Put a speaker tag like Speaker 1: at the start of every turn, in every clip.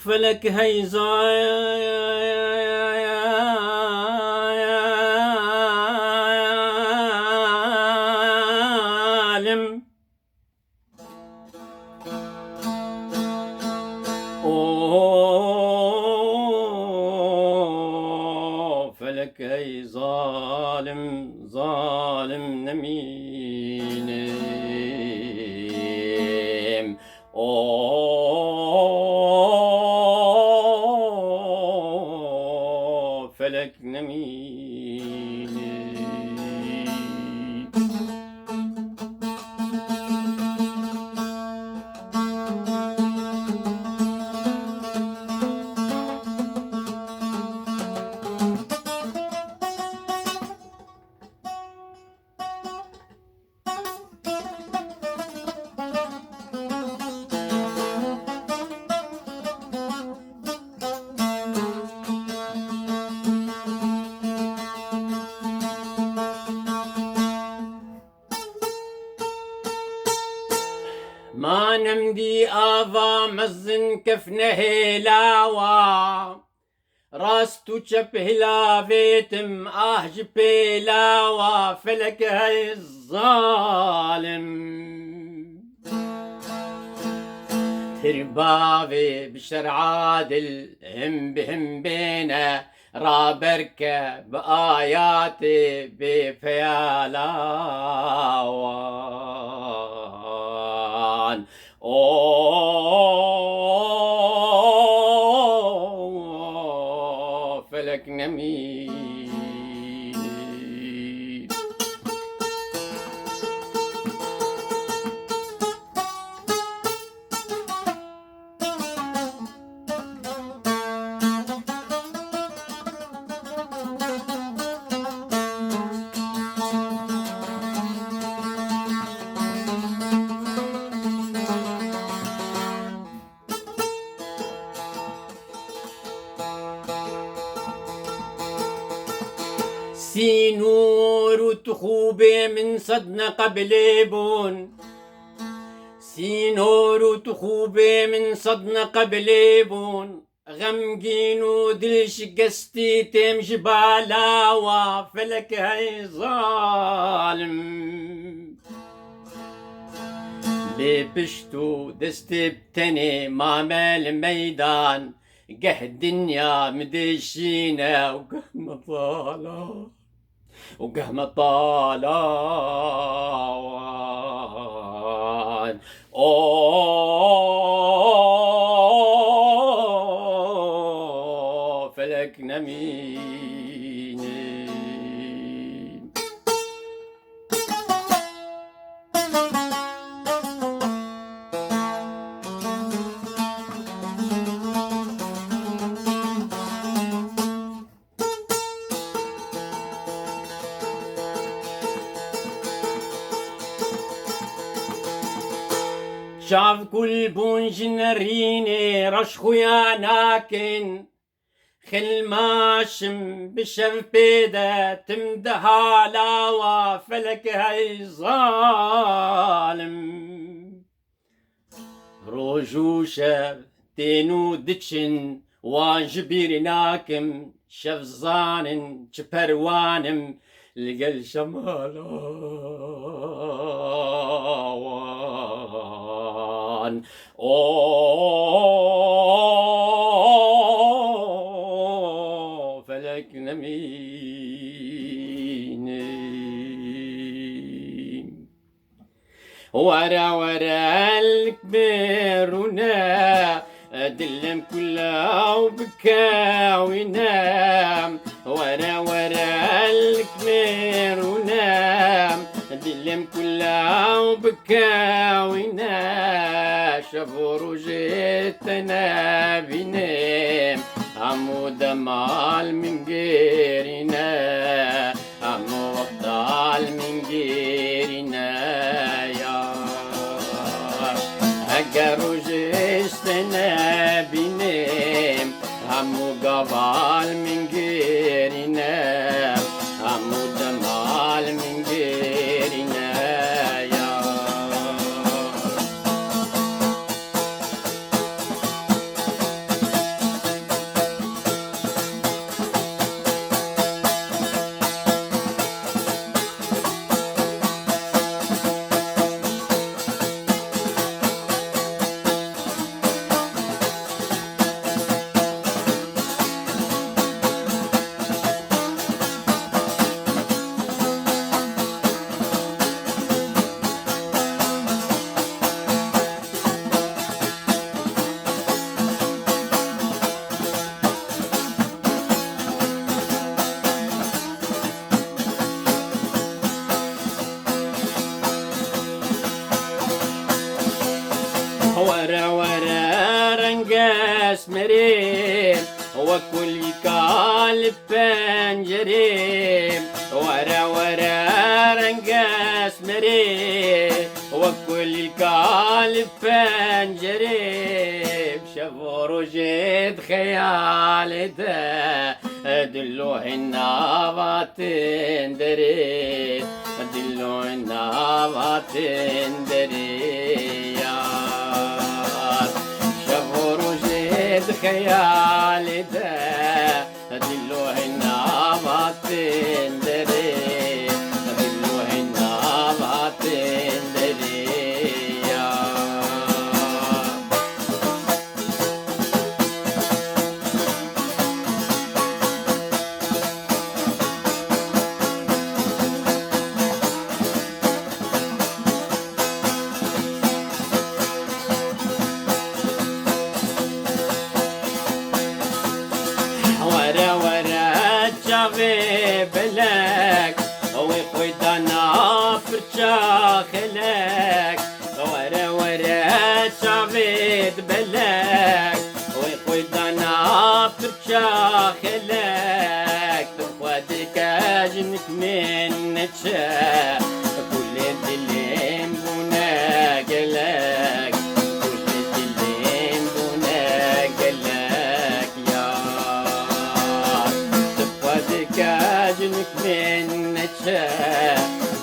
Speaker 1: فلك هي ظالم فلك هي ظالم ظالم نمينم فلك نمينم ما نمدي آذا مزن كفنه هلاوا راستو چپ هلاويتم جبلاوا فلك هاي الظالم ترباوي بشر عادل هم بهم بينا رابركة بآياتي بفيالاوان فلك نميل سينور وتخوبة من صدنا قبليبون سينور وتخوبة من صدنا قبليبون غمقين ودلش قستي تم جبالاوا فلك هاي ظالم ببشتو دستي بتني مامل ميدان قه الدنيا مدشينا وقه مطالع وقه مطالعوان فلك نميني شاف كل بونجنريني رشخو يا ناكن خل ماشم بشف بيدا تمدها لاوا فلك هاي ظالم روجو شف تينو دتشن واجبير ناكم شف زانن چپروانم لقل شمالاوان فلك نميني ورا ورا الكبيرنا دلم كلها وبكى وينام ورا ورا الكبيرنا دلم كلها وبكى وينام شافوا رجيتنا بينام عمو دمال من غيرنا عمو وقتال من غيرنا يا اگر جستنا بينام عمو قبال من غيرنا عمو دمال من غيرنا يا وكل كالب بنجري ورا ورا رنقاس مري وكل كالب بنجري شافوا رجيت خيالي دلو النابات دري دلو النابات دري شافوا رجيت خيالي دلو النابات دري دلو النابات دري بلك وخدنا فرشا خلك ورا ورا شعبت بلك وخدنا فرشا خلك تخواتك اجنك من نتشا كل الدلين بونا قلك كل الدلين بونا قلك يا كاجنك من نتشا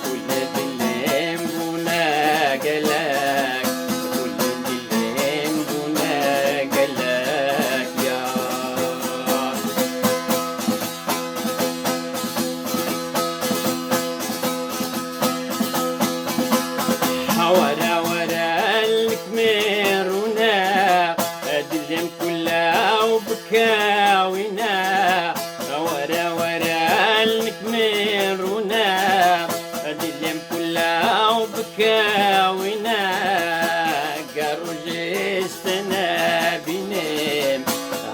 Speaker 1: كل الليل بونا قلك كل الليل بونا قلك يا ورا ورا الكميرونا دلم كلها وبكاوينا ورا ورا الكميرونا دلم كلها وبكاوينا قارو جيستنا بينام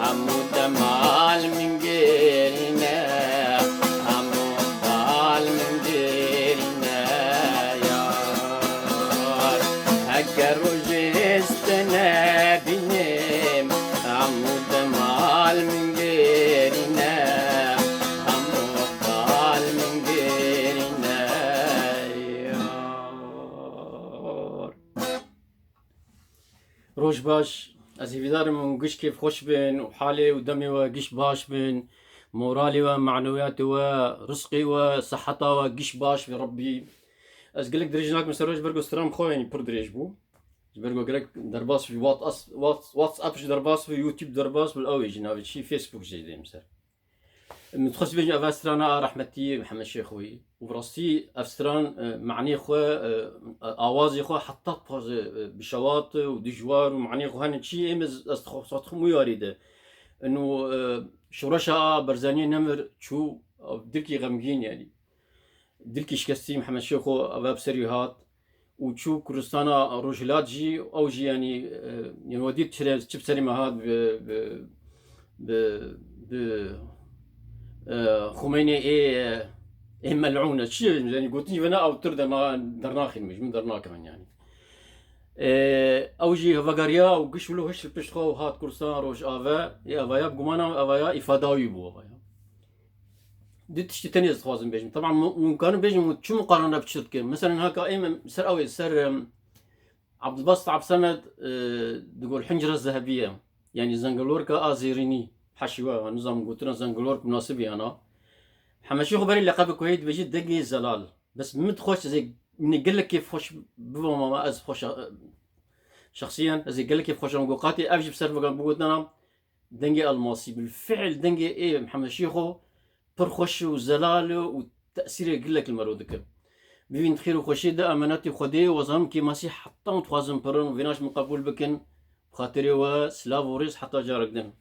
Speaker 1: عمو دمال من غيرنا عمو ضال من غيرنا يا قارو جيستنا بينام عمو دمال من غيرنا روش باش از هیویدارم و گش کیف خوش بین و حالی و دمی و گش باش بین مورالی و معنویات و رزقی و صحتا و گش باش بربی از گلک درجناک مثل روش برگو استرام خوینی پر درج بو برگو گلک درباس في واتس ابش درباس في يوتيوب درباس بالاوي جناب شي فيسبوك جديد مثلا متخصص بين افستران رحمتي محمد شيخوي وبراستي افستران معني خو اوازي خو حطت بشواط ودجوار ومعني خو هنشي امز استخصص مو ياريده انه شورشا برزانيه نمر شو دلكي غمجين يعني دلكي شكستي محمد شيخو اباب سريهات وتشو كردستانا روجلات جي او جي يعني وديت تشب سليمهات ب خميني ايه ملعونه شي يعني قلت لي انا او ترد ما درناخي مش من درنا كمان يعني او جي فغاريا وقش له هش بشخو هات كردستان روج افا يا افايا بقمانا افايا افاداوي بو افايا ديت شتي تاني خوازم بيجم طبعا ممكن بيجم شو مقارنه بتشتكي مثلا هكا ايمن سر اوي سر عبد الباسط عبد الصمد تقول حنجره الذهبيه يعني زنقلوركا ازيريني حشوه نظام قلت لنا زنقلورك مناسبي انا حمشي خبري لقب كويت بيجي دقي زلال بس من تخش زي من قال لك كيف خوش بابا ما از خوش شخصيا زي قال لك كيف خوش نقوقاتي ابجي بسبب بقول لنا دنجي الماسي بالفعل دنجي ايه محمد شيخو برخوش وزلال وتأثير يقول لك المرودك بين خير وخشي ده اماناتي خدي وظن كي ماسي حتى وتخازم برن وفيناش من قبول بكن خاطري وسلاف وريس حتى جارك دن